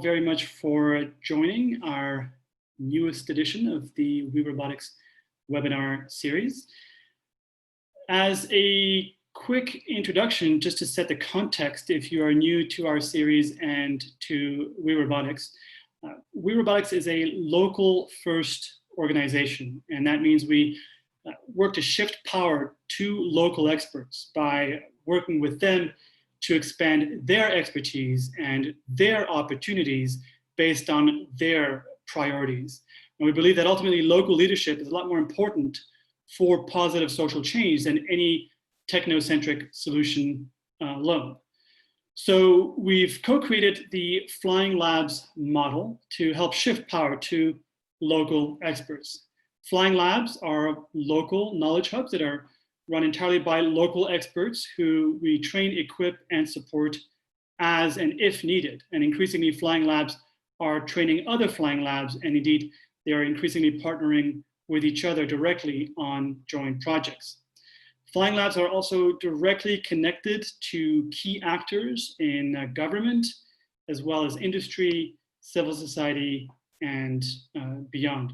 very much for joining our newest edition of the WeRobotics webinar series. As a quick introduction, just to set the context, if you are new to our series and to WeRobotics, WeRobotics is a local first organization, and that means we work to shift power to local experts by working with them to expand their expertise and their opportunities based on their priorities. And we believe that ultimately local leadership is a lot more important for positive social change than any technocentric solution alone. So we've co-created the Flying Labs model to help shift power to local experts. Flying Labs are local knowledge hubs that are run entirely by local experts who we train, equip, and support as and if needed. And increasingly, Flying Labs are training other Flying Labs, and indeed, they are increasingly partnering with each other directly on joint projects. Flying Labs are also directly connected to key actors in government, as well as industry, civil society, and beyond.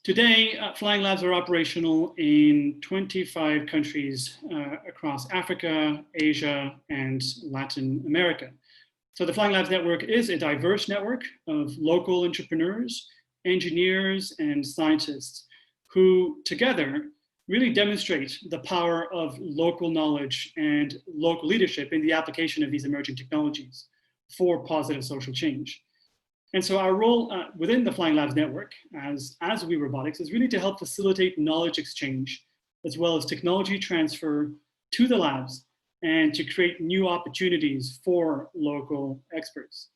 Today, Flying Labs are operational in 25 countries across Africa, Asia, and Latin America. So the Flying Labs network is a diverse network of local entrepreneurs, engineers, and scientists who together really demonstrate the power of local knowledge and local leadership in the application of these emerging technologies for positive social change. And so our role within the Flying Labs network as WeRobotics is really to help facilitate knowledge exchange as well as technology transfer to the labs and to create new opportunities for local experts.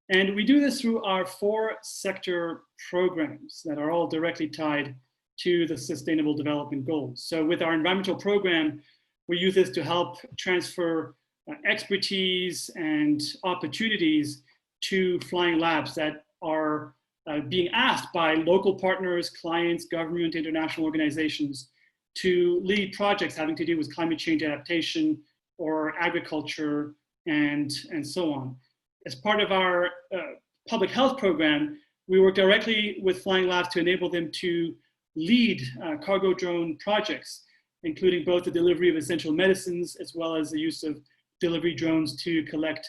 And we do this through our 4 sector programs that are all directly tied to the Sustainable Development Goals. So with our environmental program, we use this to help transfer expertise and opportunities to Flying Labs that are being asked by local partners, clients, government, international organizations to lead projects having to do with climate change adaptation or agriculture and so on. As part of our public health program, we work directly with Flying Labs to enable them to lead cargo drone projects, including both the delivery of essential medicines as well as the use of delivery drones to collect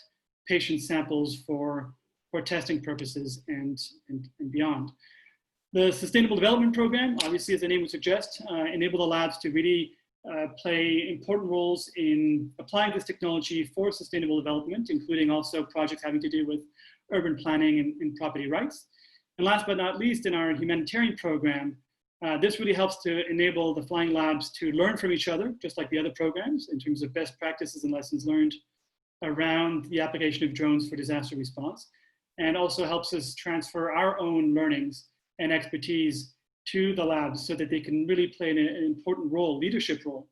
patient samples for testing purposes and beyond. The Sustainable Development Program, obviously, as the name would suggest, enable the labs to really play important roles in applying this technology for sustainable development, including also projects having to do with urban planning and property rights. And last but not least, in our humanitarian program, this really helps to enable the Flying Labs to learn from each other, just like the other programs, in terms of best practices and lessons learned around the application of drones for disaster response, and also helps us transfer our own learnings and expertise to the labs so that they can really play an important role, leadership role,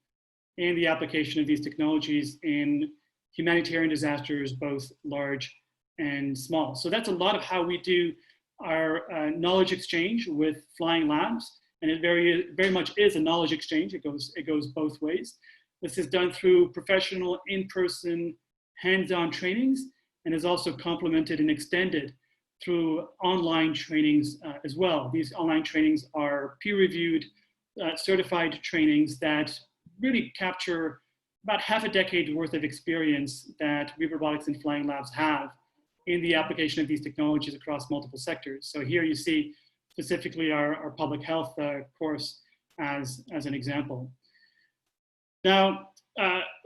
in the application of these technologies in humanitarian disasters, both large and small. So that's a lot of how we do our knowledge exchange with Flying Labs, and it very much is a knowledge exchange. It goes both ways. This is done through professional, in-person, hands-on trainings, and is also complemented and extended through online trainings as well. These online trainings are peer-reviewed, certified trainings that really capture about half a decade worth of experience that WeRobotics and Flying Labs have in the application of these technologies across multiple sectors. So here you see specifically our public health course as an example. Now,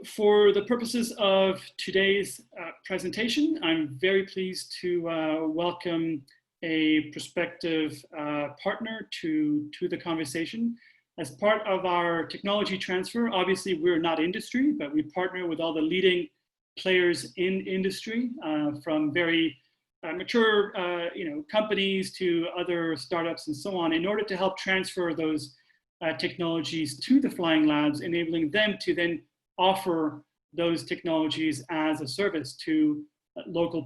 for the purposes of today's presentation, I'm very pleased to welcome a prospective partner to the conversation. As part of our technology transfer, obviously we're not industry, but we partner with all the leading players in industry, from very mature companies to other startups and so on, in order to help transfer those technologies to the Flying Labs, enabling them to then offer those technologies as a service to local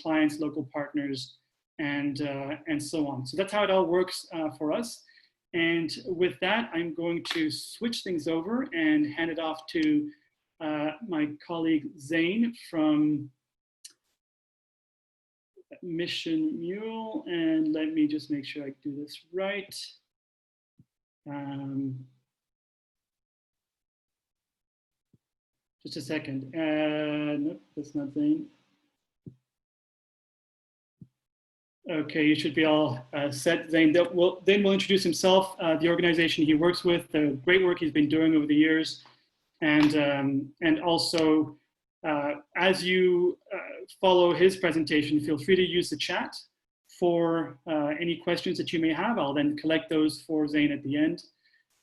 clients, local partners, and so on. So that's how it all works for us. And with that, I'm going to switch things over and hand it off to my colleague Zane from Mission Mule, and let me just make sure I do this right. Just a second. Nope, that's not Zane. Okay, you should be all set. Zane will introduce himself, the organization he works with, the great work he's been doing over the years, and also as you follow his presentation, feel free to use the chat for any questions that you may have. I'll then collect those for Zane at the end,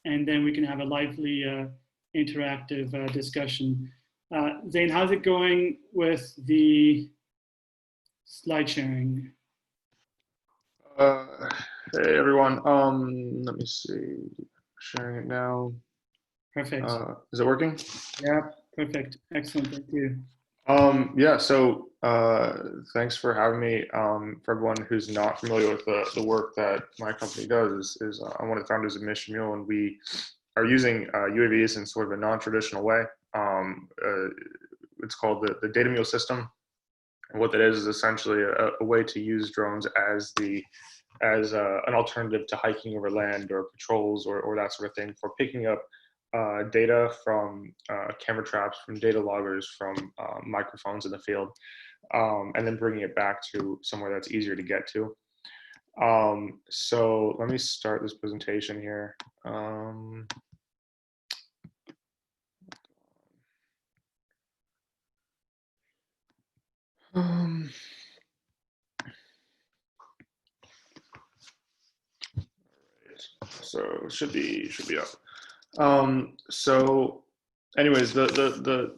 and then we can have a lively interactive discussion. Zane, how's it going with the slide sharing? Hey everyone, let me see, sharing it now. Perfect. Is it working? Yeah, perfect. Excellent, thank you. Yeah, so thanks for having me. For everyone who's not familiar with the work that my company does, I'm one of the founders of Mission Mule, and we are using UAVs in sort of a non-traditional way. It's called the Data Mule system. And what that is essentially a way to use drones as an alternative to hiking over land or patrols or that sort of thing, for picking up data from camera traps, from data loggers, from microphones in the field, and then bringing it back to somewhere that's easier to get to. So let me start this presentation here. So it should be up. So anyways, the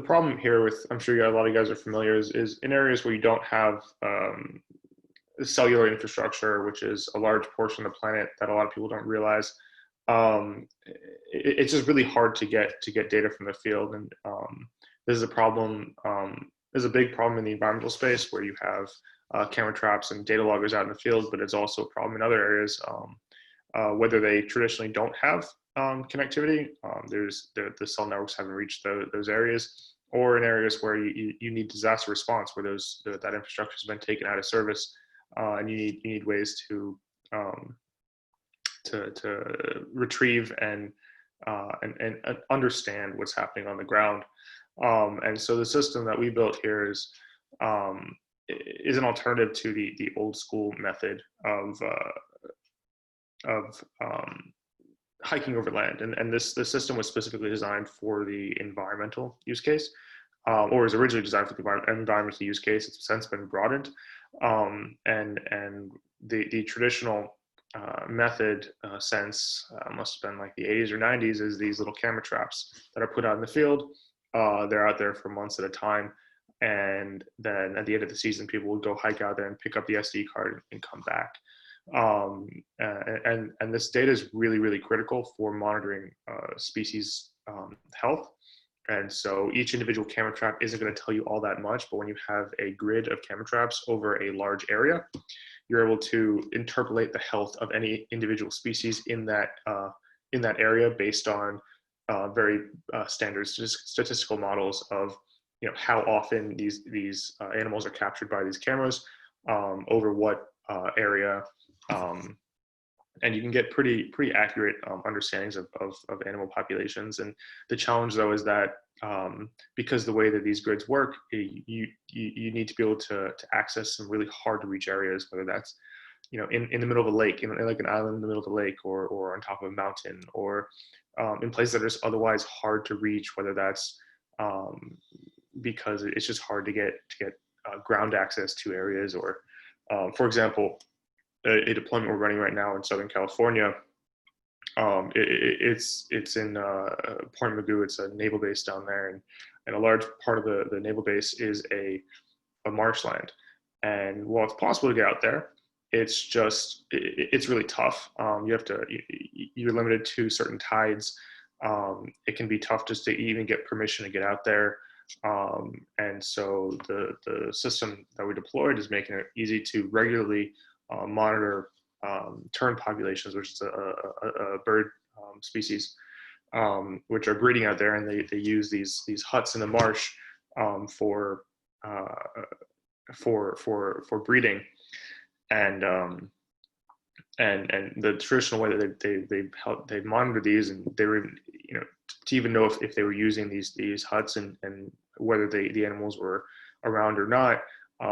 problem here with, I'm sure a lot of you guys are familiar, is in areas where you don't have cellular infrastructure, which is a large portion of the planet that a lot of people don't realize. It's just really hard to get data from the field, and this is a problem. There's a big problem in the environmental space where you have camera traps and data loggers out in the field, but it's also a problem in other areas, whether they traditionally don't have connectivity. The cell networks haven't reached those areas, or in areas where you need disaster response, where that infrastructure has been taken out of service, and you need ways to retrieve and understand what's happening on the ground. And so the system that we built here is an alternative to the old school method of hiking over land. And this system was specifically designed for the environmental use case, or was originally designed for the environmental use case. It's since been broadened. And the traditional method since must have been like the 80s or 90s is these little camera traps that are put out in the field. They're out there for months at a time, and then at the end of the season, people will go hike out there and pick up the SD card and come back. And this data is really, really critical for monitoring species health. And so each individual camera trap isn't going to tell you all that much, but when you have a grid of camera traps over a large area, you're able to interpolate the health of any individual species in that area based on very standard statistical models of how often these animals are captured by these cameras, over what area, and you can get pretty accurate understandings of animal populations. And the challenge though is that because the way that these grids work, you need to be able to access some really hard to reach areas, whether that's in the middle of a lake, like an island in the middle of a lake, or on top of a mountain, or in places that are otherwise hard to reach, whether that's because it's just hard to get ground access to areas, or for example, a deployment we're running right now in Southern California. It's in Point Mugu. It's a naval base down there, and a large part of the naval base is a marshland. And while it's possible to get out there, it's really tough. You're limited to certain tides. It can be tough just to even get permission to get out there. And so the system that we deployed is making it easy to regularly monitor tern populations, which is a bird species, which are breeding out there, and they use these huts in the marsh for breeding, and the traditional way that they monitor these, and they were, you know, to even know if they were using these huts and whether the animals were around or not,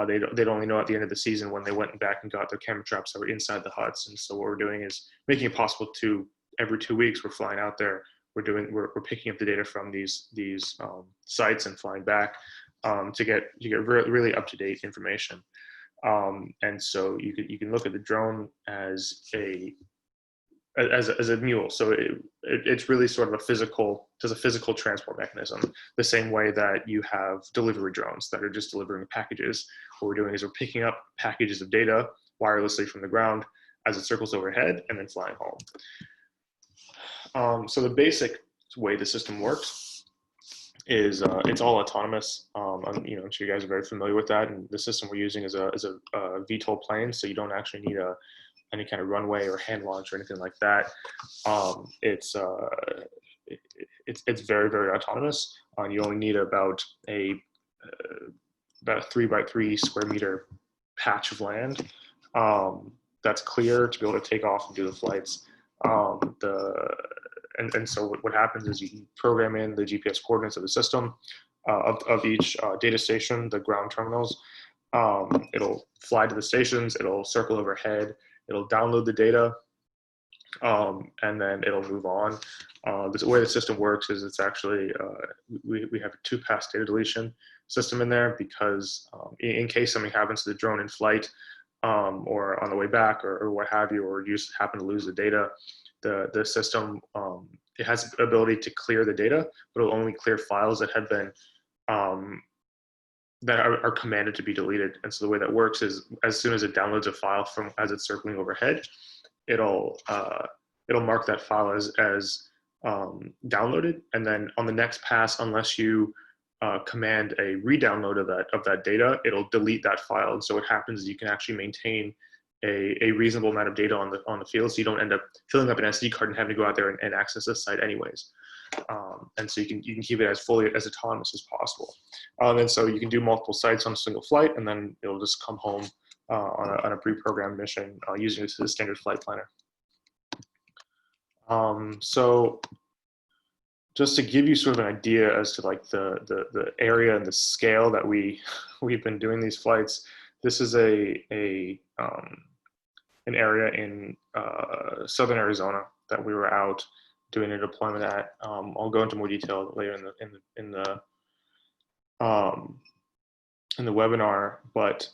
they'd only know at the end of the season when they went back and got their camera traps that were inside the huts. And so what we're doing is making it possible to, every 2 weeks we're flying out there, we're picking up the data from these sites and flying back to get really up to date information. And so you can look at the drone as a mule. So it's really sort of does a physical transport mechanism, the same way that you have delivery drones that are just delivering packages. What we're doing is we're picking up packages of data wirelessly from the ground as it circles overhead and then flying home. So the basic way the system works is it's all autonomous. I'm sure you guys are very familiar with that. And the system we're using is a VTOL plane, so you don't actually need any kind of runway or hand launch or anything like that. It's very, very autonomous. You only need about a 3 by 3 square meter patch of land that's clear to be able to take off and do the flights. And so what happens is you program in the GPS coordinates of the system of each data station, the ground terminals. It'll fly to the stations, it'll circle overhead, it'll download the data, and then it'll move on. The way the system works is it's actually, we have a 2-pass data deletion system in there because in case something happens to the drone in flight or on the way back or what have you, or you just happen to lose the data, the system, it has the ability to clear the data, but it'll only clear files that have been that are commanded to be deleted. And so the way that works is as soon as it downloads a file from as it's circling overhead, it'll mark that file as downloaded, and then on the next pass, unless you command a re-download of that data, it'll delete that file. And so what happens is you can actually maintain a reasonable amount of data on the field, so you don't end up filling up an SD card and having to go out there and access this site anyways. And so you can keep it as fully as autonomous as possible. And so you can do multiple sites on a single flight, and then it'll just come home on a pre-programmed mission using it as a standard flight planner. So just to give you sort of an idea as to like the area and the scale that we've been doing these flights, this is an area in southern Arizona that we were out doing a deployment at. I'll go into more detail later in the webinar, but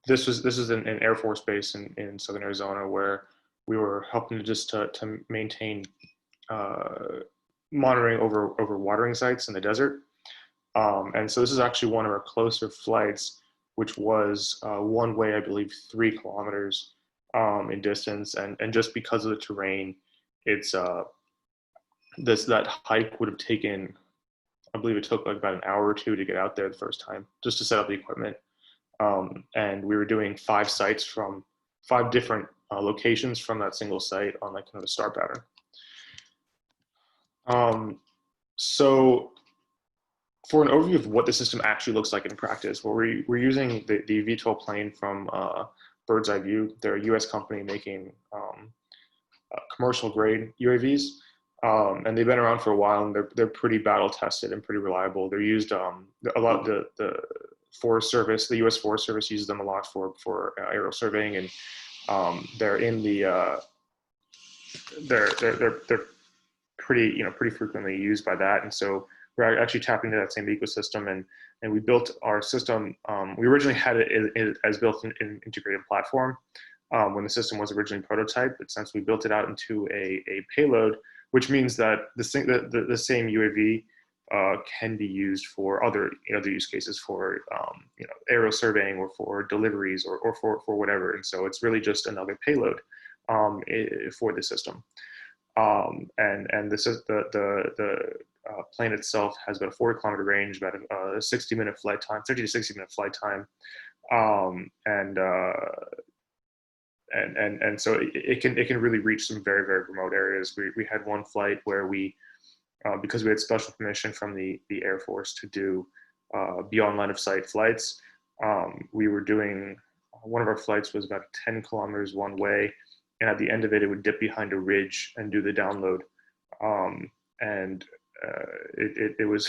this is an Air Force base in southern Arizona where we were helping to maintain monitoring over watering sites in the desert. And so this is actually one of our closer flights, which was one way, I believe, 3 kilometers in distance. And just because of the terrain, it's that hike would have taken, I believe it took like about an hour or 2 to get out there the first time, just to set up the equipment. And we were doing 5 sites from 5 different locations from that single site on like kind of a star pattern. So for an overview of what the system actually looks like in practice, we're using the VTOL plane from Bird's Eye View. They're a US company making commercial grade UAVs. And they've been around for a while, and they're pretty battle tested and pretty reliable. They're used a lot. The Forest Service, the U.S. Forest Service, uses them a lot for aerial surveying, and they're in the they're pretty frequently used by that. And so we're actually tapping into that same ecosystem, and we built our system. We originally had it as built in an integrated platform when the system was originally prototyped, but since we built it out into a payload, which means that the same UAV can be used for other use cases, for aerial surveying or for deliveries or for whatever. And so it's really just another payload for the system. And this is the plane itself has about a 40-kilometer range, about a 60-minute flight time, 30 to 60-minute flight time, and and so it can really reach some very, very remote areas. We had one flight where we, because we had special permission from the Air Force to do beyond line of sight flights, we were doing, one of our flights was about 10 kilometers one way, and at the end of it, it would dip behind a ridge and do the download. And it was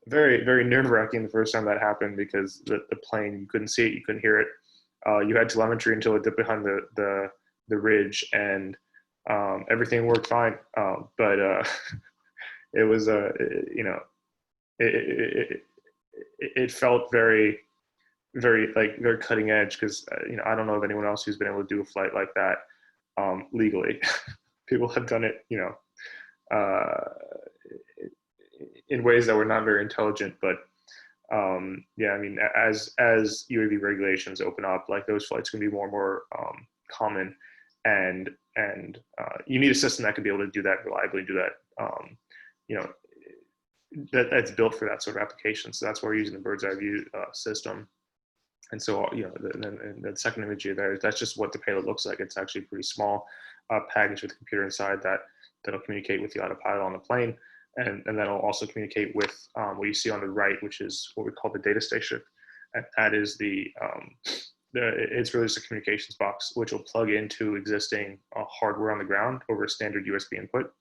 very, very nerve-wracking the first time that happened, because the plane, you couldn't see it, you couldn't hear it. You had telemetry until it dipped behind the ridge, and everything worked fine. But it was it felt very, very, like, very cutting edge, because I don't know of anyone else who's been able to do a flight like that legally. People have done it, in ways that were not very intelligent, but yeah, I mean, as UAV regulations open up, like, those flights can be more and more common, and you need a system that can be able to do that reliably, do that, that's built for that sort of application. So that's why we're using the bird's eye view system. And so, the second image there, that's just what the payload looks like. It's actually a pretty small package with a computer inside that'll communicate with the autopilot on the plane. And that'll also communicate with what you see on the right, which is what we call the data station. And that is it's really just a communications box, which will plug into existing hardware on the ground over a standard USB input.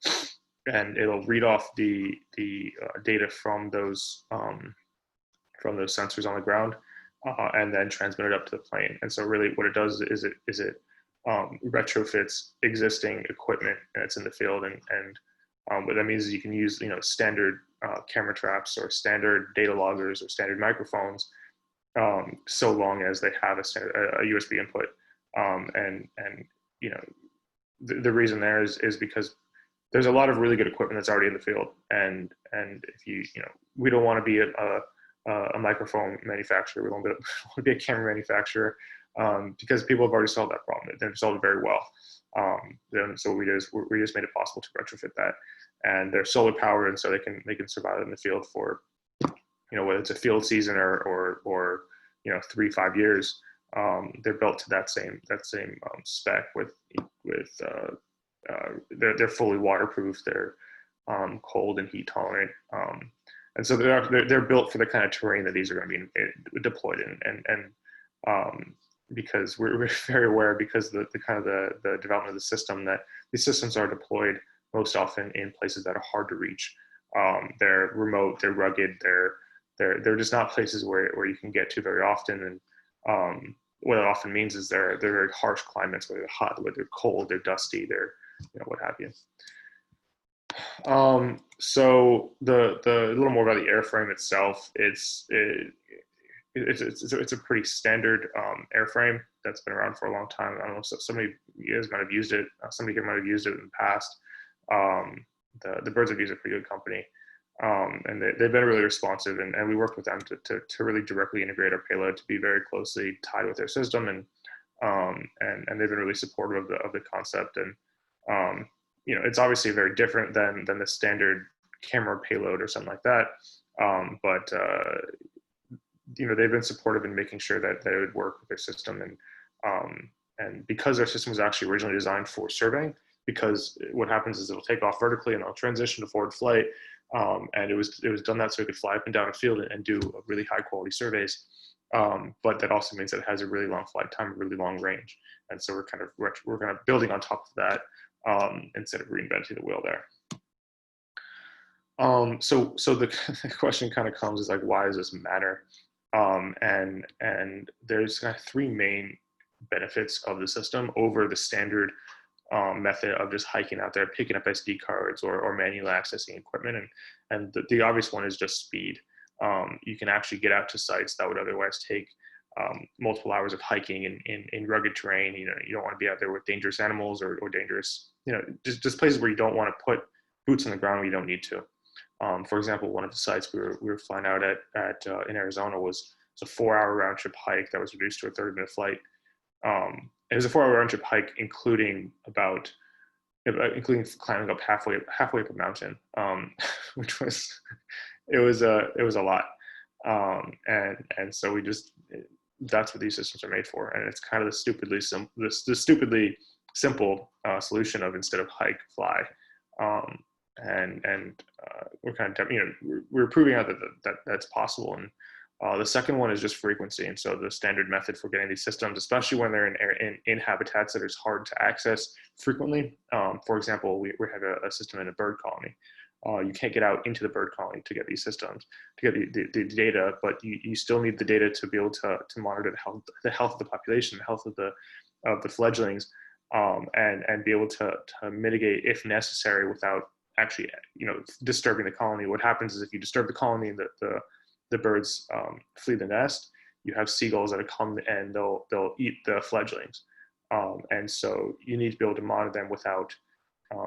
And it'll read off the data from those sensors on the ground, and then transmit it up to the plane. And so really what it does is it retrofits existing equipment that's in the field, and what that means is you can use standard camera traps or standard data loggers or standard microphones, so long as they have a USB input. And the reason there is because there's a lot of really good equipment that's already in the field, and if we don't want to be a microphone manufacturer, we want to be a camera manufacturer, because people have already solved that problem. They've solved it very well. So we just made it possible to retrofit that, and they're solar powered, and so they can survive in the field for, whether it's a field season or 3-5 years. They're built to that same spec with they're fully waterproof. They're cold and heat tolerant, and so they're built for the kind of terrain that these are going to be deployed in, and because we're very aware, because the kind of the development of the system, that these systems are deployed most often in places that are hard to reach. They're remote, they're rugged, they're just not places where you can get to very often. And what it often means is they're very harsh climates, where they're hot, where they're cold, they're dusty, they're what have you. So the a little more about the airframe itself. It's a pretty standard airframe that's been around for a long time. I don't know, so somebody of you guys might have used it. Somebody here might have used it in the past. The Birds have used a pretty good company, and they've been really responsive. And we worked with them to really directly integrate our payload, to be very closely tied with their system, and they've been really supportive of the concept. And it's obviously very different than the standard camera payload or something like that. But they've been supportive in making sure that they would work with their system, and because their system was actually originally designed for surveying, because what happens is it'll take off vertically and it'll transition to forward flight, and it was done that so it could fly up and down a field and do really high quality surveys, but that also means that it has a really long flight time, a really long range, and so we're kind of building on top of that, instead of reinventing the wheel there. So the question kind of comes is, like, why does this matter? And there's kind of 3 main benefits of the system over the standard method of just hiking out there, picking up SD cards or manually accessing equipment. And the obvious one is just speed. You can actually get out to sites that would otherwise take multiple hours of hiking in rugged terrain. You don't want to be out there with dangerous animals or dangerous, just places where you don't want to put boots on the ground where you don't need to. For example, one of the sites we were flying out at in Arizona was a 4-hour round trip hike that was reduced to a 30-minute flight. It was a 4-hour round trip hike, including climbing up halfway up a mountain, which was it was a lot. And so we just that's what these systems are made for. And it's kind of the stupidly simple solution of, instead of hike, fly. We're kind of, we're proving out that that's possible. And the second one is just frequency. And so the standard method for getting these systems, especially when they're in habitats that is hard to access frequently. For example, we have a system in a bird colony. You can't get out into the bird colony to get these systems, to get the data, but you still need the data to be able to monitor the health of the population, the health of the fledglings, and be able to mitigate if necessary without actually disturbing the colony. What happens is, if you disturb the colony, the birds flee the nest. You have seagulls that come and they'll eat the fledglings, and so you need to be able to monitor them without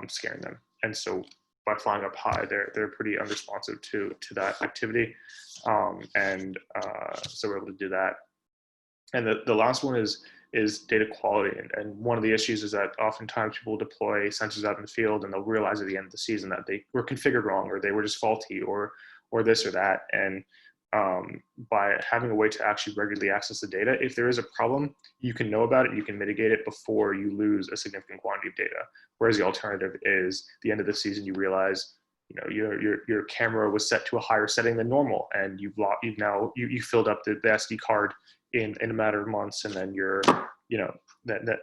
scaring them. And so by flying up high, they're pretty unresponsive to that activity, so we're able to do that. And the last one is data quality. And one of the issues is that oftentimes people deploy sensors out in the field and they'll realize at the end of the season that they were configured wrong, or they were just faulty, or this or that. And by having a way to actually regularly access the data, if there is a problem, you can know about it, you can mitigate it before you lose a significant quantity of data. Whereas the alternative is, the end of the season, you realize, your camera was set to a higher setting than normal, and you filled up the SD card in a matter of months, and then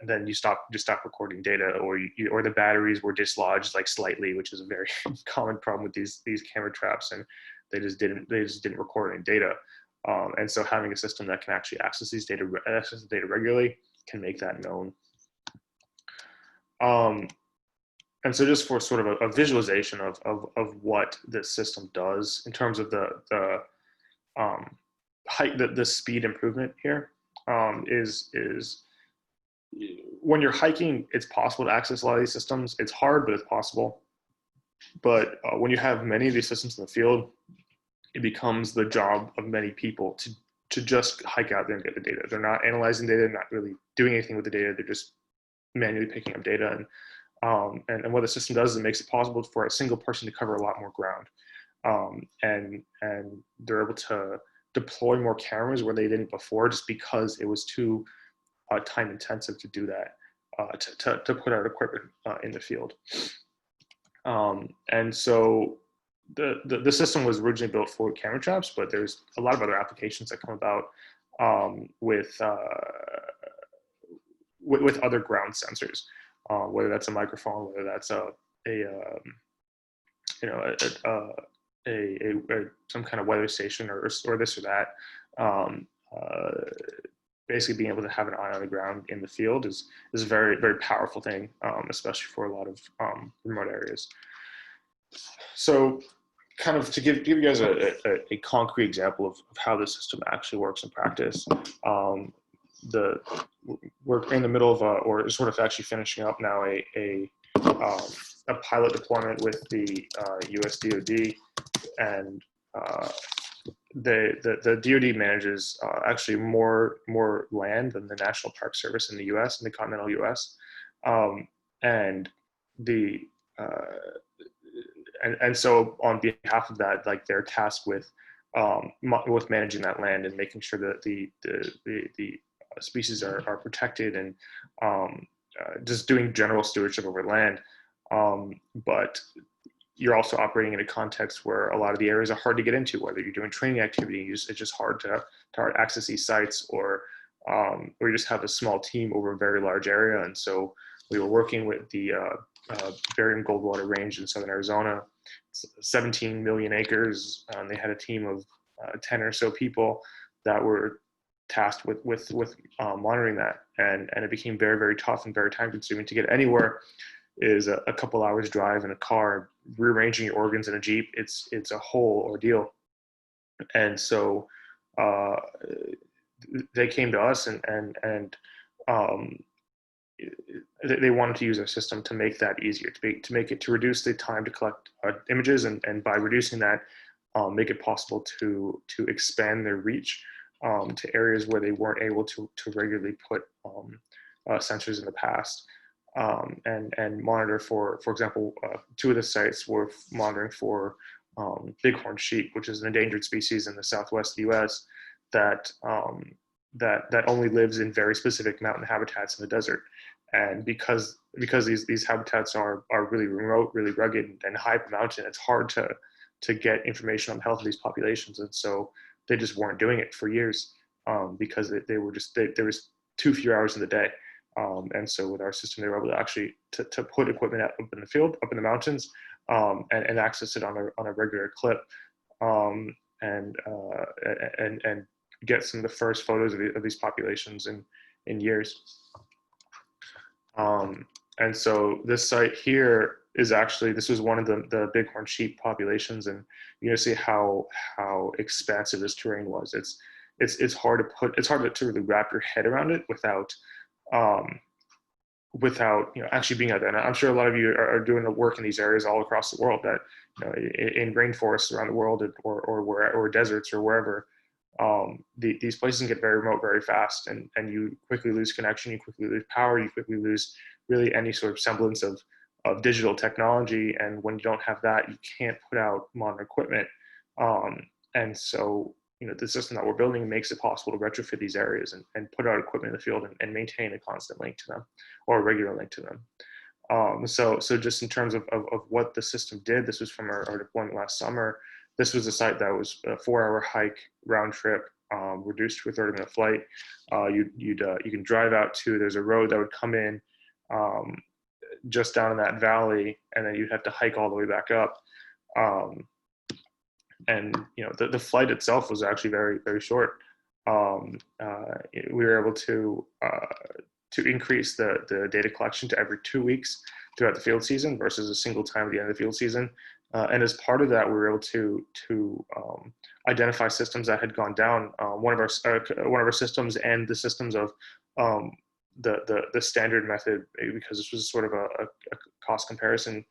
then you stop recording data, or the batteries were dislodged slightly, which is a very common problem with these camera traps, and they just didn't record any data. And so having a system that can actually access the data regularly can make that known. And so just for sort of a visualization of what this system does in terms of the speed improvement here, is when you're hiking, it's possible to access a lot of these systems. It's hard, but it's possible. But when you have many of these systems in the field, it becomes the job of many people to just hike out there and get the data. They're not analyzing data, not really doing anything with the data. They're just manually picking up data. And what the system does is it makes it possible for a single person to cover a lot more ground. And they're able to deploy more cameras where they didn't before, just because it was too time intensive to do that, to put out equipment in the field. And so the system was originally built for camera traps, but there's a lot of other applications that come about with other ground sensors, whether that's a microphone, whether that's some kind of weather station, or this or that. Basically, being able to have an eye on the ground in the field is a very, very powerful thing, especially for a lot of remote areas. So, kind of to give you guys a concrete example of how this system actually works in practice. We're in the middle of or sort of actually finishing up now a pilot deployment with the US DoD, and the DoD manages actually more land than the National Park Service in the US, in the continental US, and so on behalf of that, they're tasked with managing that land and making sure that the species are protected, and just doing general stewardship over land. But you're also operating in a context where a lot of the areas are hard to get into, whether you're doing training activity, it's just hard to access these sites, or you just have a small team over a very large area. And so we were working with the Bering Goldwater Range in southern Arizona. It's 17 million acres. They had a team of 10 or so people that were tasked with monitoring that, and it became very, very tough and very time consuming. To get anywhere is a couple hours drive in a car. Rearranging your organs in a Jeep, it's a whole ordeal. And so they came to us, and they wanted to use our system to make that easier, to reduce the time to collect images, and by reducing that, make it possible to expand their reach to areas where they weren't able to regularly put sensors in the past, and monitor for example, two of the sites were monitoring for Bighorn sheep, which is an endangered species in the southwest US that that only lives in very specific mountain habitats in the desert. And because these habitats are really remote, really rugged, and high up the mountain, it's hard to get information on the health of these populations. And so they just weren't doing it for years, because there was too few hours in the day. And so with our system, they were able to actually to put equipment up in the field, up in the mountains, and access it on a regular clip, and get some of the first photos of these populations in years. And so this site here is actually, this was one of the Bighorn sheep populations, and you know, see how expansive this terrain was. It's hard to really wrap your head around it without you know, actually being out there. And I'm sure a lot of you are doing the work in these areas all across the world, that you know, in rainforests around the world, or deserts or wherever. These places can get very remote very fast, and you quickly lose connection, you quickly lose power, you quickly lose really any sort of semblance of digital technology. And when you don't have that, you can't put out modern equipment. And so, you know, the system that we're building makes it possible to retrofit these areas and put out equipment in the field and maintain a constant link to them, or a regular link to them. So just in terms of what the system did, this was from our deployment last summer. This was a site that was a 4-hour hike round trip, reduced to a 30-minute flight. You can drive out to, there's a road that would come in just down in that valley, and then you'd have to hike all the way back up. And you know, the flight itself was actually very, very short. We were able to increase the data collection to every 2 weeks throughout the field season versus a single time at the end of the field season. And as part of that, we were able to identify systems that had gone down. One of our systems, and the systems of the standard method, because this was sort of a cost comparison,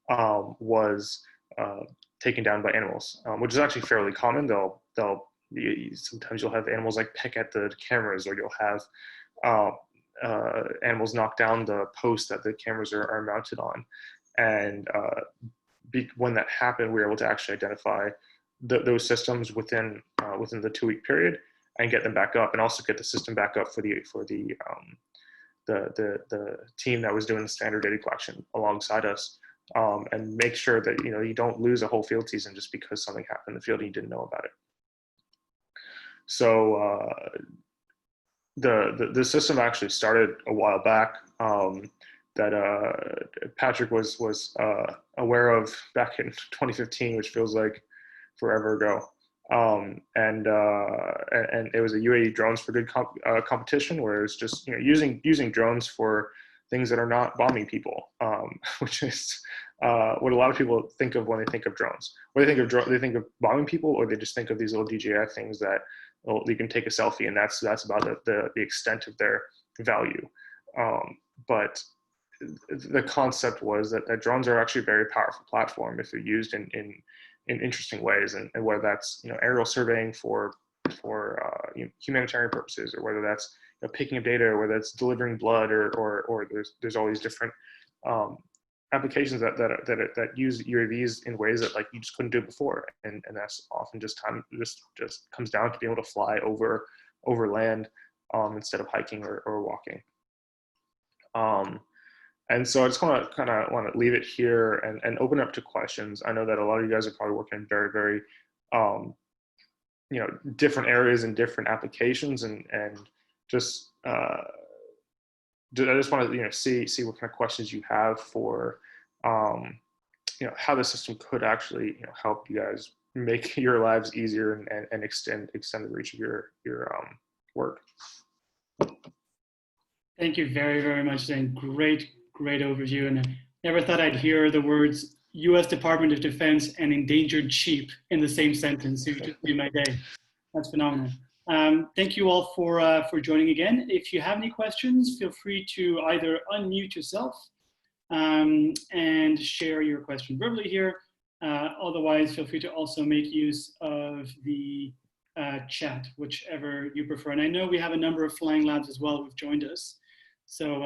was taken down by animals, which is actually fairly common. Sometimes you'll have animals like peck at the cameras, or you'll have animals knock down the post that the cameras are mounted on. And when that happened, we were able to actually identify those systems within the 2-week period, and get them back up, and also get the system back up for the team that was doing the standard data collection alongside us, and make sure that, you know, you don't lose a whole field season just because something happened in the field and you didn't know about it. So the system actually started a while back, that Patrick was aware of back in 2015, which feels like forever ago. And it was a UAE Drones for Good competition, where it's just, you know, using drones for things that are not bombing people, which is what a lot of people think of when they think of drones. When they think of bombing people, or they just think of these little DJI things that, well, you can take a selfie, and that's about the extent of their value. But the concept was that drones are actually a very powerful platform if they're used in interesting ways, and whether that's, you know, aerial surveying for you know, humanitarian purposes, or whether that's, you know, picking up data, or whether that's delivering blood, or there's all these different applications that use UAVs in ways that, like, you just couldn't do before, and that's often just comes down to being able to fly over land, instead of hiking or walking. And so I just want to leave it here and open up to questions. I know that a lot of you guys are probably working in very, very, you know, different areas and different applications, and just I just want to, you know, see what kind of questions you have for, you know, how the system could actually, you know, help you guys make your lives easier and extend the reach of your work. Thank you very, very much, Dan. Great overview. And I never thought I'd hear the words U.S. Department of Defense and endangered sheep in the same sentence. It just made my day. That's phenomenal. Thank you all for joining again. If you have any questions, feel free to either unmute yourself and share your question verbally here. Otherwise, feel free to also make use of the chat, whichever you prefer. And I know we have a number of Flying Labs as well who've joined us. So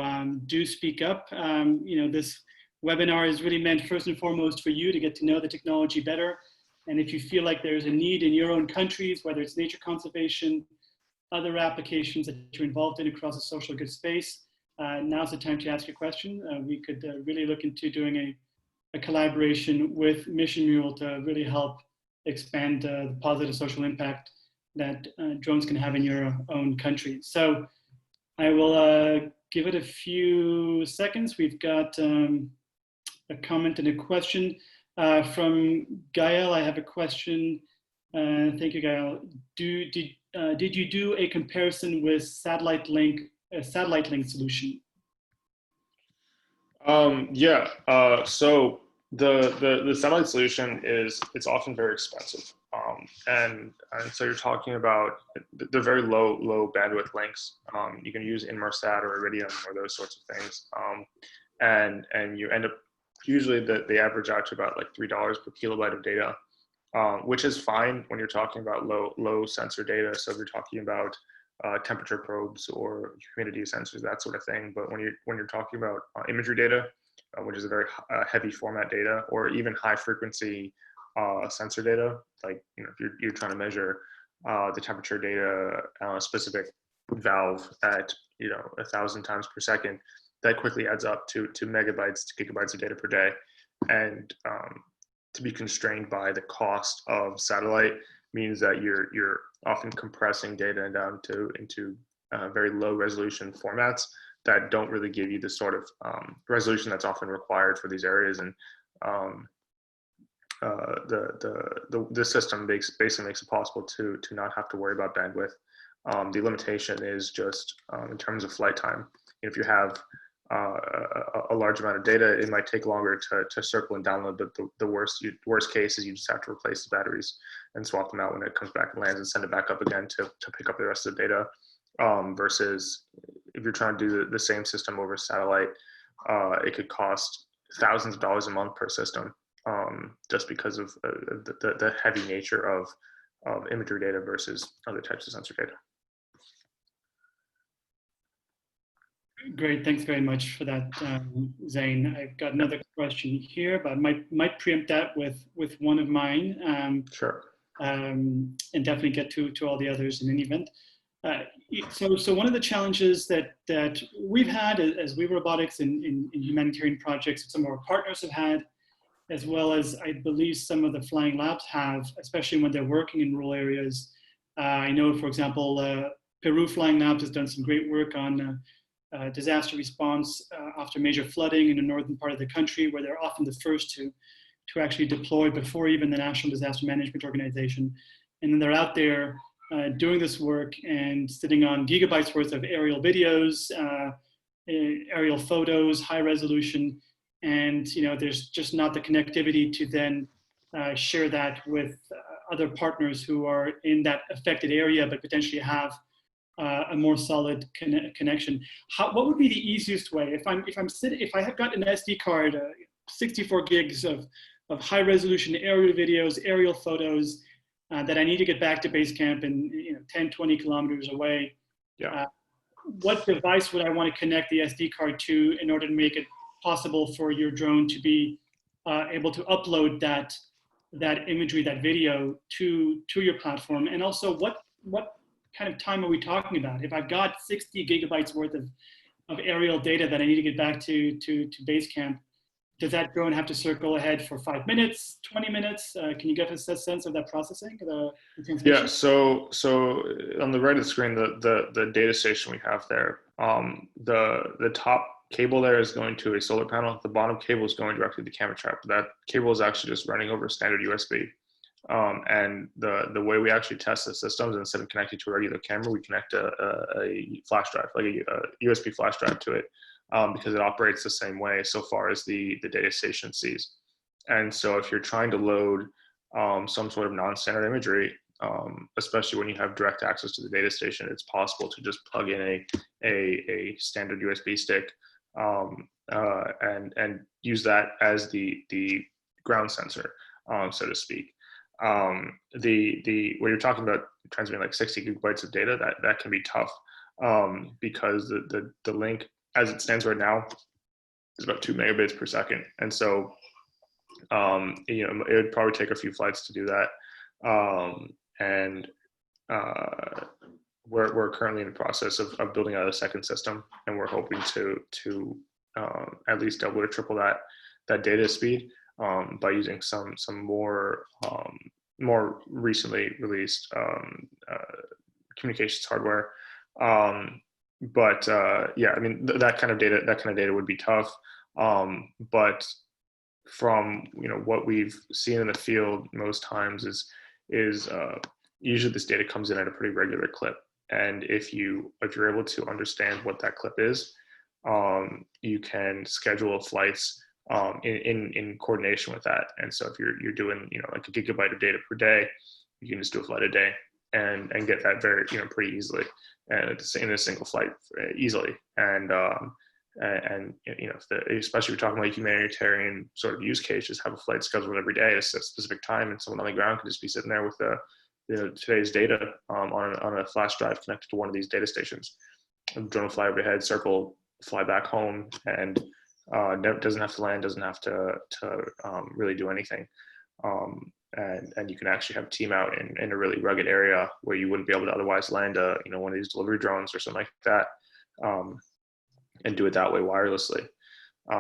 do speak up. You know, this webinar is really meant first and foremost for you to get to know the technology better. And if you feel like there's a need in your own countries, whether it's nature conservation, other applications that you're involved in across the social good space, now's the time to ask your question. We could really look into doing a collaboration with Mission Mule to really help expand the positive social impact that drones can have in your own country. So I will give it a few seconds. We've got a comment and a question from Gael. I have a question. Thank you, Gael. Did you do a comparison with a satellite link solution? Yeah. So the satellite solution it's often very expensive, and so you're talking about the very low bandwidth links. You can use Inmarsat or Iridium or those sorts of things, and you end up usually they average out to about like $3 per kilobyte of data, which is fine when you're talking about low sensor data. So if you're talking about temperature probes or humidity sensors, that sort of thing. But when you're talking about imagery data, which is a very heavy format data, or even high frequency sensor data, like if you're trying to measure the temperature data on a specific valve at 1,000 times per second, that quickly adds up to megabytes to gigabytes of data per day. And to be constrained by the cost of satellite means that you're often compressing data down into very low resolution formats that don't really give you the sort of resolution that's often required for these areas. And the system basically makes it possible to not have to worry about bandwidth. The limitation is just in terms of flight time. If you have a large amount of data, it might take longer to circle and download, but the worst case is you just have to replace the batteries and swap them out when it comes back and lands and send it back up again to pick up the rest of the data. Versus if you're trying to do the same system over satellite, it could cost thousands of dollars a month per system, just because of the heavy nature of imagery data versus other types of sensor data. Great, thanks very much for that, Zane. I've got another question here, but I might preempt that with one of mine. Sure. And definitely get to all the others in any event. So one of the challenges that we've had as WeRobotics in humanitarian projects, some of our partners have had, as well as I believe some of the flying labs have, especially when they're working in rural areas. I know, for example, Peru Flying Labs has done some great work on disaster response after major flooding in the northern part of the country, where they're often the first to actually deploy before even the National Disaster Management Organization. And then they're out there doing this work and sitting on gigabytes worth of aerial videos, aerial photos, high resolution, and there's just not the connectivity to then share that with other partners who are in that affected area, but potentially have a more solid connection. What would be the easiest way if I have got an SD card, 64 gigs of high resolution aerial videos, aerial photos that I need to get back to base camp and 10, 20 kilometers away? Yeah. What device would I want to connect the SD card to in order to make it possible for your drone to be able to upload that imagery, that video to your platform? And also, what kind of time are we talking about? If I've got 60 gigabytes worth of aerial data that I need to get back to base camp, does that drone have to circle ahead for 5 minutes, 20 minutes? Can you give us a sense of that processing? The Yeah, so on the right of the screen, the data station we have there, the top cable there is going to a solar panel. The bottom cable is going directly to the camera trap. That cable is actually just running over standard USB. And the way we actually test the systems, instead of connecting to a regular camera, we connect a flash drive, like a USB flash drive to it, because it operates the same way so far as the data station sees. And so if you're trying to load some sort of non-standard imagery, especially when you have direct access to the data station, it's possible to just plug in a standard USB stick and use that as the ground sensor, so to speak. When you're talking about transmitting like 60 gigabytes of data, that can be tough, because the link as it stands right now is about 2 megabits per second, and so it would probably take a few flights to do that. And we're currently in the process of building out a second system, and we're hoping to at least double or triple that data speed by using some more recently released communications hardware. Yeah, I mean that kind of data would be tough. But from what we've seen in the field most times is usually this data comes in at a pretty regular clip, and if you're able to understand what that clip is, you can schedule flights in coordination with that. And so if you're doing like a gigabyte of data per day, you can just do a flight a day and get that very pretty easily, and in a single flight easily. And especially if you're talking about humanitarian sort of use case, just have a flight scheduled every day at a specific time, and someone on the ground can just be sitting there with today's data on a flash drive connected to one of these data stations. A drone will fly overhead, circle, fly back home, and doesn't have to land, doesn't have to really do anything. And you can actually have a team out in a really rugged area where you wouldn't be able to otherwise land one of these delivery drones or something like that, and do it that way wirelessly,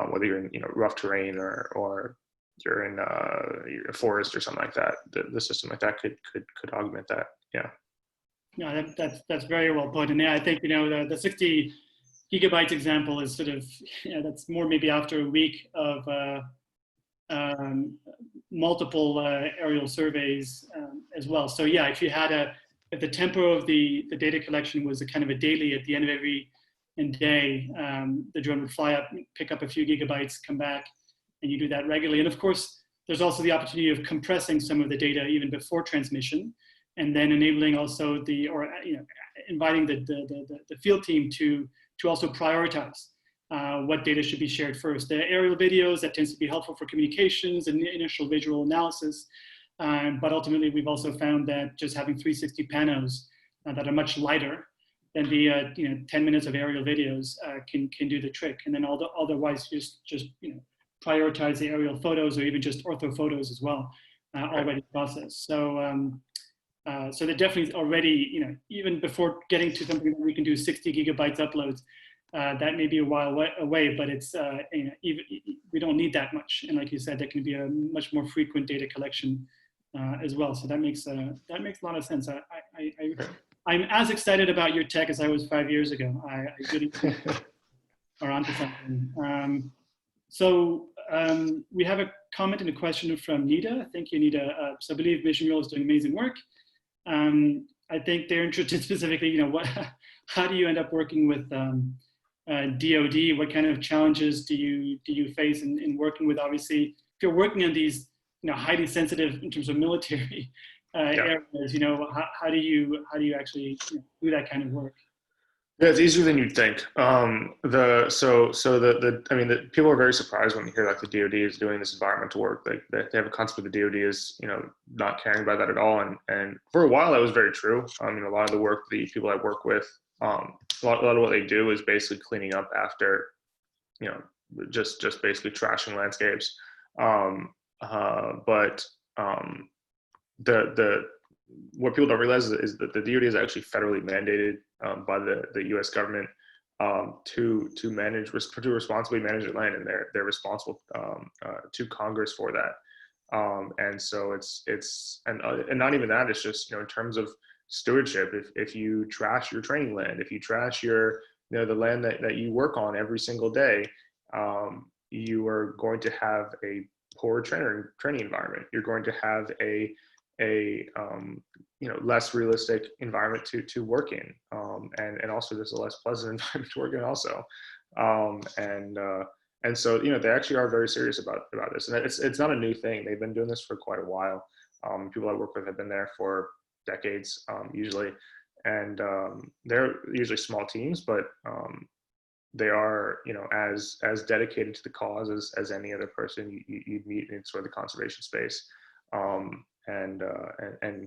whether you're in rough terrain or you're in a forest or something like that. The system like that could augment that. Yeah. No, that's very well put. And yeah, I think the 60 gigabytes example is sort of that's more maybe after a week of multiple aerial surveys as well. So yeah, if the tempo of the data collection was a kind of a daily, at the end of every day, the drone would fly up, pick up a few gigabytes, come back, and you do that regularly. And of course, there's also the opportunity of compressing some of the data even before transmission, and then enabling also inviting the field team to also prioritize what data should be shared first. The aerial videos, that tends to be helpful for communications and initial visual analysis. But ultimately, we've also found that just having 360 panos that are much lighter than the 10 minutes of aerial videos can do the trick. And then otherwise, just prioritize the aerial photos, or even just ortho photos as well, already processed. So so they're definitely already, even before getting to something that we can do 60 gigabytes uploads, that may be a while away, but it's we don't need that much. And like you said, there can be a much more frequent data collection as well. So that makes a lot of sense. I'm as excited about your tech as I was 5 years ago. I really are onto something. So we have a comment and a question from Nita. Thank you, Nita. So I believe Mission Mule is doing amazing work. I think they're interested specifically, how do you end up working with DoD? What kind of challenges do you face in working with? Obviously, if you're working on these, highly sensitive in terms of military areas, how do you actually do that kind of work? Yeah, it's easier than you'd think. The people are very surprised when you hear like the DoD is doing this environmental work. They have a concept of the DoD is not caring about that at all. And for a while that was very true. A lot of the work, the people I work with, a lot of what they do is basically cleaning up after, just basically trashing landscapes. What people don't realize is that the DoD is actually federally mandated by the U.S. government to responsibly manage their land, and they're responsible to Congress for that. And so it's not even that. It's just in terms of stewardship. If you trash your training land, if you trash your the land that you work on every single day, you are going to have a poor training environment. You're going to have a less realistic environment to work in, and also there's a less pleasant environment to work in also, and so they actually are very serious about this, and it's not a new thing. They've been doing this for quite a while. People I work with have been there for decades, usually, and they're usually small teams, but they are as dedicated to the cause as any other person you'd meet in sort of the conservation space. And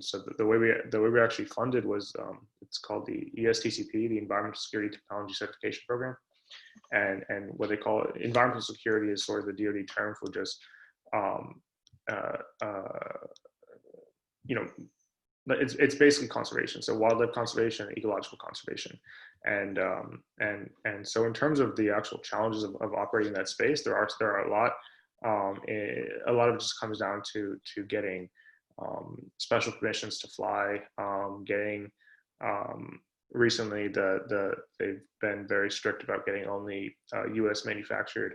so the way we actually funded was it's called the ESTCP, the Environmental Security Technology Certification Program, and what they call it, environmental security is sort of the DoD term for just it's basically conservation. So wildlife conservation, ecological conservation. And so in terms of the actual challenges of operating that space, there are a lot. A lot of it just comes down to getting special permissions to fly, getting recently they've been very strict about getting only US manufactured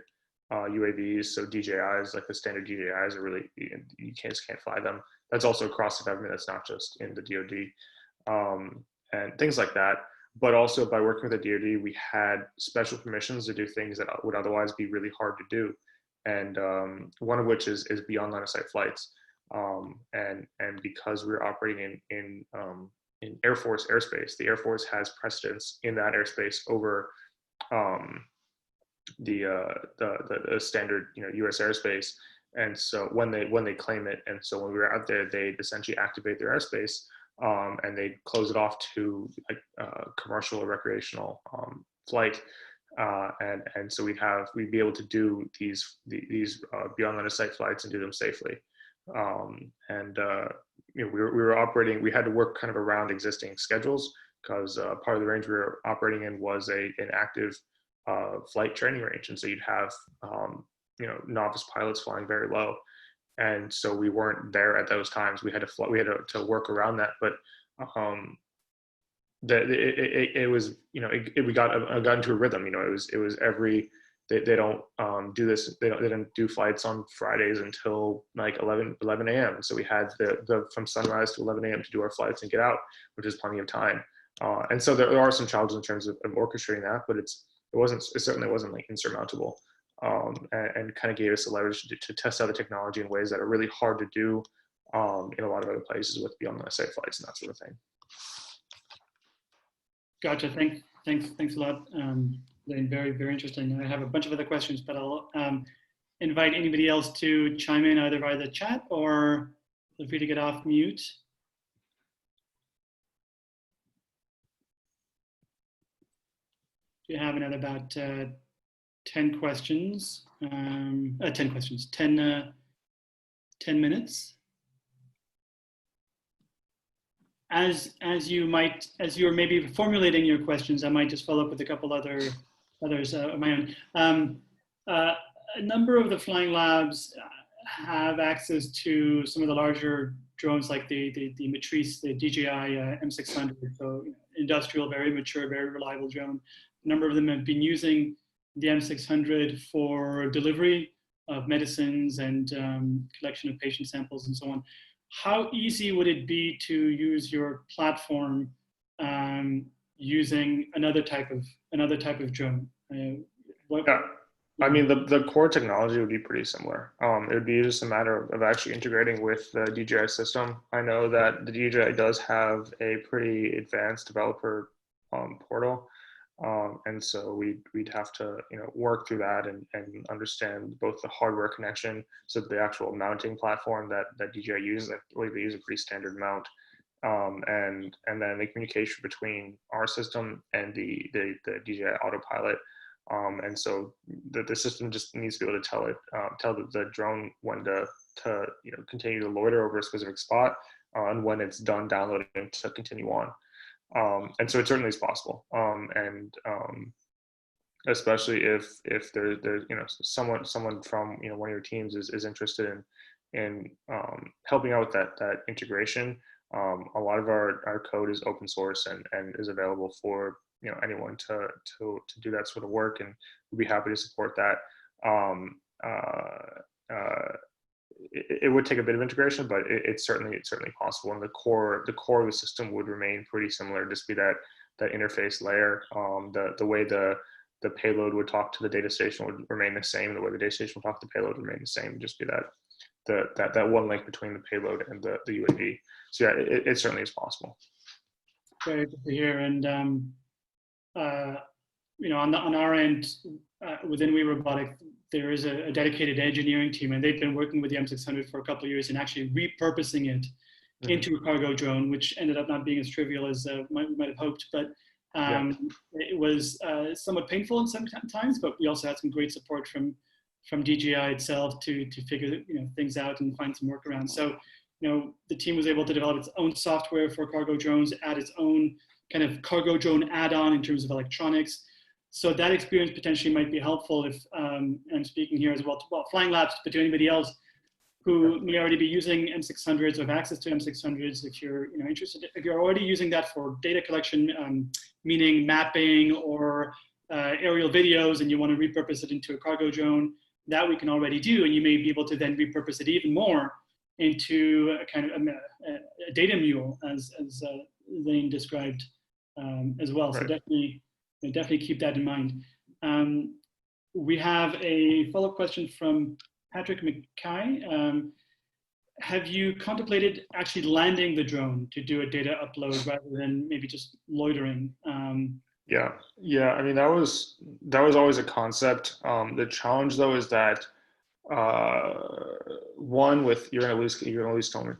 UAVs. So DJIs, like the standard DJIs, are really, you just can't fly them. That's also across the government. That's not just in the DoD, and things like that. But also by working with the DoD, we had special permissions to do things that would otherwise be really hard to do. And one of which is beyond line of sight flights. And because we're operating in Air Force airspace, the Air Force has precedence in that airspace over the standard, U.S. airspace. And so when they claim it, and so when we were out there, they essentially activate their airspace, and they close it off to like commercial or recreational flight. And so we'd be able to do these beyond line of sight flights and do them safely. We were operating. We had to work kind of around existing schedules because part of the range we were operating in was an active flight training range, and so you'd have novice pilots flying very low, and so we weren't there at those times. We had to work around that, but it was we got into a rhythm. It was every they don't do this. They don't do flights on Fridays until like 11 a.m. So we had the from sunrise to 11 a.m. to do our flights and get out, which is plenty of time. And so there are some challenges in terms of orchestrating that, but it certainly wasn't like insurmountable, and kind of gave us the leverage to test out the technology in ways that are really hard to do in a lot of other places with beyond line of sight flights and that sort of thing. Gotcha. Thanks a lot. Very, very interesting. I have a bunch of other questions, but I'll invite anybody else to chime in either via the chat or feel free to get off mute. We have another about 10 questions, 10 minutes. As you're maybe formulating your questions, I might just follow up with a couple others of my own. A number of the flying labs have access to some of the larger drones, like the Matrice, the DJI M600. So industrial, very mature, very reliable drone. A number of them have been using the M600 for delivery of medicines and collection of patient samples and so on. How easy would it be to use your platform using another type of drone? I mean, the core technology would be pretty similar. It would be just a matter of actually integrating with the DJI system. I know that the DJI does have a pretty advanced developer portal. And so we'd have to work through that and understand both the hardware connection, so the actual mounting platform that DJI uses. I believe they use a pretty standard mount, and then the communication between our system and the DJI autopilot. And so the system just needs to be able to tell the drone when to continue to loiter over a specific spot, and when it's done downloading to continue on. And so it certainly is possible, and especially if there's someone from one of your teams is interested in helping out with that integration. A lot of our code is open source and is available for anyone to do that sort of work, and we'd be happy to support that. It would take a bit of integration, but it's certainly possible. And the core of the system would remain pretty similar. Just be that interface layer. The way the payload would talk to the data station would remain the same. The way the data station would talk to the payload would remain the same. Just be that one link between the payload and the UAV. So yeah, it certainly is possible. Very good to hear. And on our end, within WeRobotics, there is a dedicated engineering team, and they've been working with the M600 for a couple of years and actually repurposing it into a cargo drone, which ended up not being as trivial as we might have hoped. But it was somewhat painful in some times, but we also had some great support from DJI itself to figure things out and find some workarounds. So the team was able to develop its own software for cargo drones, add its own kind of cargo drone add-on in terms of electronics. So that experience potentially might be helpful if, I'm speaking here as well to Flying Labs, but to anybody else who may already be using M600s or have access to M600s, if you're interested, if you're already using that for data collection, meaning mapping or aerial videos, and you want to repurpose it into a cargo drone, that we can already do, and you may be able to then repurpose it even more into a kind of a data mule, as Zane described as well. Right. So definitely keep that in mind. We have a follow-up question from Patrick McKay. Have you contemplated actually landing the drone to do a data upload rather than maybe just loitering? Yeah. I mean, that was always a concept. The challenge though is that one, you're gonna lose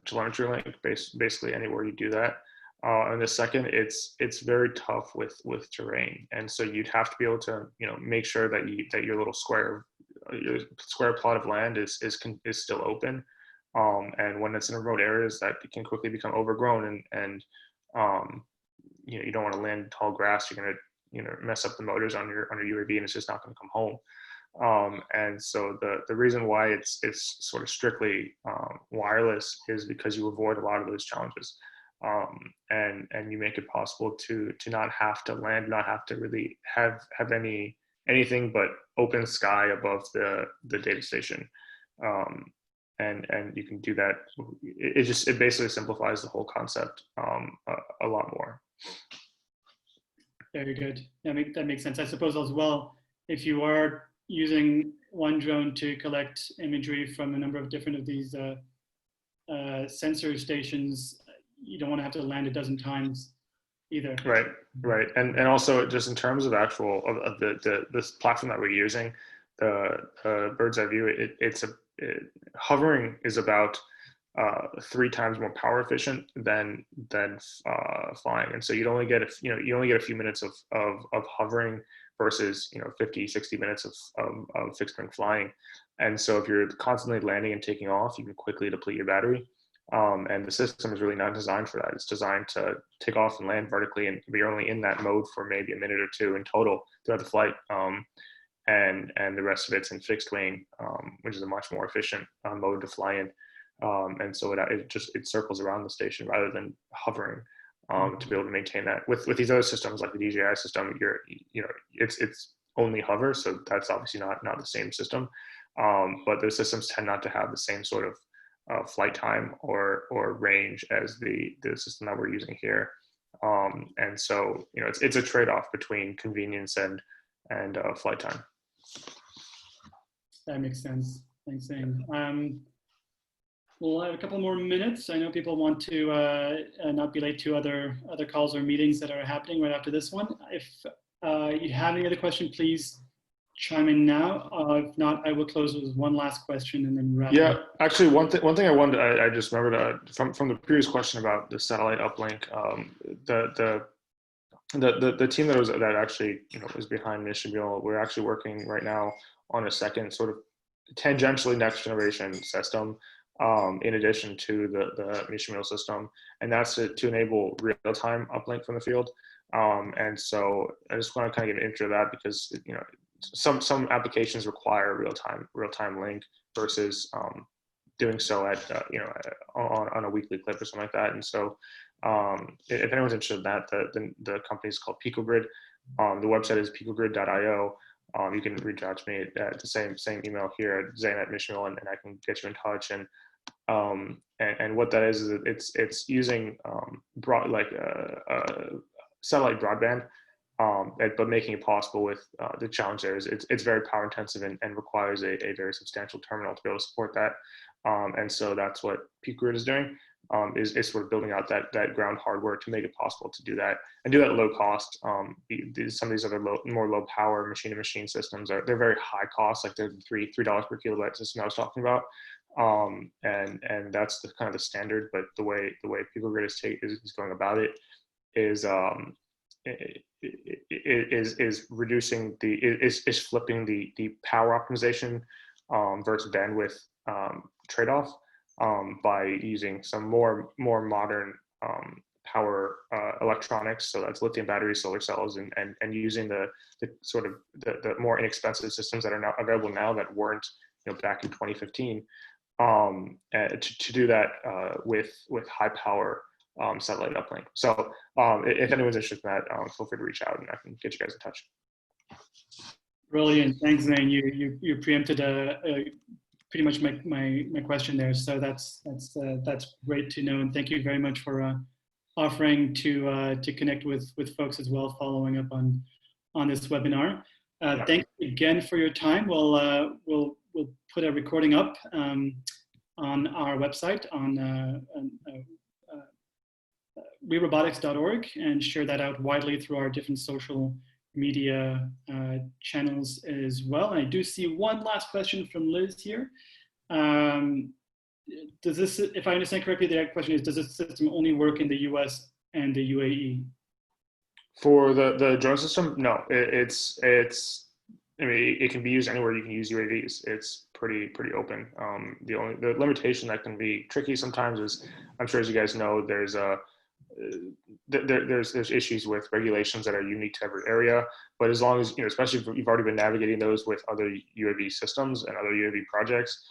telemetry link basically anywhere you do that. And the second, it's very tough with terrain, and so you'd have to be able to make sure that your little square plot of land is still open. And when it's in remote areas, that it can quickly become overgrown, and you don't want to land in tall grass. You're gonna mess up the motors on your UAV, and it's just not going to come home. And so the reason why it's sort of strictly wireless is because you avoid a lot of those challenges, and you make it possible to not have to land, not have to really have anything but open sky above the data station. And you can do that. It basically simplifies the whole concept a lot more. Very good. That makes sense. I suppose as well, if you are using one drone to collect imagery from a number of different of these sensor stations, you don't want to have to land a dozen times either. Right. And also just in terms of this platform that we're using, the bird's eye view, hovering is about 3 times more power efficient than flying, and so you only get a few minutes of hovering versus 50-60 minutes of fixed wing flying. And so if you're constantly landing and taking off, you can quickly deplete your battery. And the system is really not designed for that. It's designed to take off and land vertically, and you're only in that mode for maybe a minute or two in total throughout the flight. And the rest of it's in fixed wing, which is a much more efficient mode to fly in. And so it circles around the station rather than hovering, to be able to maintain that. With these other systems like the DJI system, it's only hover, so that's obviously not the same system. But those systems tend not to have the same sort of flight time or range as the system that we're using here. And so it's a trade-off between convenience and flight time. That makes sense. Thanks, Zane. We'll have a couple more minutes. I know people want to not be late to other calls or meetings that are happening right after this one. If you have any other question, please chime in now. If not, I will close with one last question and then wrap up. Actually, one thing I just remembered from the previous question about the satellite uplink. The team that actually was behind Mission Mule, we're actually working right now on a second sort of tangentially next generation system, in addition to the Mission Mule system, and that's to enable real-time uplink from the field. And so I just want to kind of give an intro to that, because some applications require real-time link versus doing so at on a weekly clip or something like that. And so if anyone's interested in that, the company is called PicoGrid. The website is picogrid.io. You can reach out to me at the same email here at Zane@Missional, and I can get you in touch. And what that is it's using satellite broadband, but making it possible with the challenge there is it's very power intensive and requires a very substantial terminal to be able to support that. And so that's what PicoGrid is doing, is sort of building out that ground hardware to make it possible to do that, and do that at low cost. Some of these other more low power machine-to-machine systems they're very high cost, like they're $3 per kilobyte system I was talking about. And that's the kind of the standard, but the way PicoGrid is going about it is flipping the power optimization versus bandwidth trade-off. by using some more modern power electronics. So that's lithium batteries, solar cells, and using the sort of the more inexpensive systems that are now available now that weren't, back in 2015, to do that with high power satellite uplink. So if anyone's interested in that, feel free to reach out and I can get you guys in touch. Brilliant. Thanks, Zane. You preempted pretty much my question there. So that's great to know, and thank you very much for offering to connect with folks as well, following up on this webinar. Yeah. Thanks again for your time. We'll put a recording up on our website on WeRobotics.org and share that out widely through our different social media channels as well. And I do see one last question from Liz here. Does this, if I understand correctly, the question is, does this system only work in the US and the UAE? For the drone system, no. I mean, it can be used anywhere you can use UAVs. It's pretty open. The limitation that can be tricky sometimes is, I'm sure as you guys know, there's issues with regulations that are unique to every area. But as long as, especially if you've already been navigating those with other UAV systems and other UAV projects,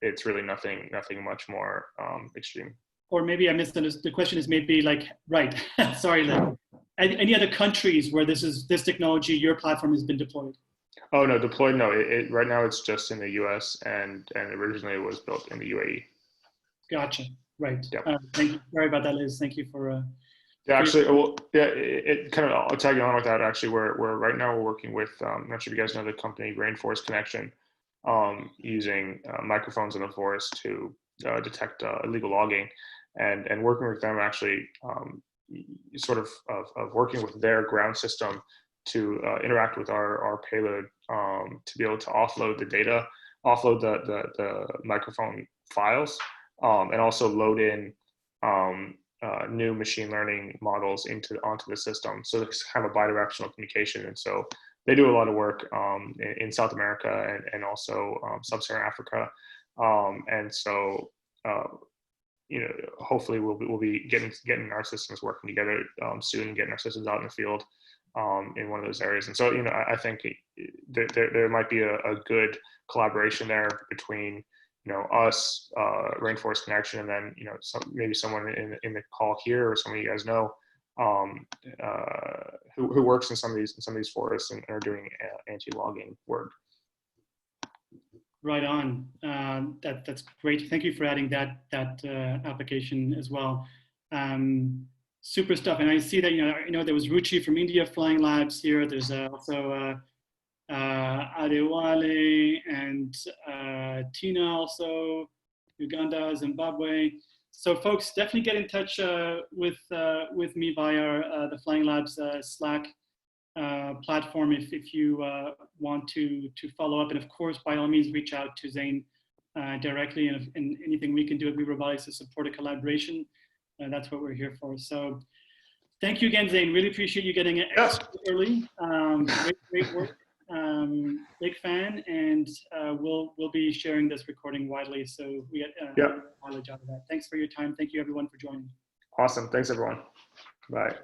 it's really nothing much more extreme. Or maybe I misunderstood. The question is maybe like, right, sorry, Lynn. Any other countries where this technology, your platform has been deployed? Oh, no, deployed, no. Right now it's just in the US and originally it was built in the UAE. Gotcha, right. Yep. Thank you. Sorry about that, Liz. Thank you for... yeah, actually, it kind of, I'll tag you on with that. Actually, right now we're working with, I'm not sure if you guys know the company Rainforest Connection, using microphones in the forest to detect illegal logging, and working with them actually sort of working with their ground system to interact with our payload to be able to offload the data, offload the microphone files, and also load in new machine learning models onto the system. So it's kind of a bidirectional communication. And so they do a lot of work in South America and also sub-Saharan Africa. And so, hopefully we'll be getting our systems working together soon, getting our systems out in the field in one of those areas. And so, I think there might be a good collaboration there between, us, Rainforest Connection, and then, maybe someone in the call here or someone you guys know who works in some of these forests and are doing anti-logging work. Right on. That's great. Thank you for adding that application as well. Super stuff. And I see that there was Ruchi from India Flying Labs here. There's also Adewale and Tina also, Uganda, Zimbabwe. So folks, definitely get in touch with me via the Flying Labs Slack platform if you want to follow up. And of course, by all means, reach out to Zane directly. And anything we can do at WeRobotics to support a collaboration, that's what we're here for. So thank you again, Zane. Really appreciate you getting it early. Great work. Big fan, and we'll be sharing this recording widely, so we get mileage out of that. Thanks for your time. Thank you everyone for joining. Awesome. Thanks everyone. Bye.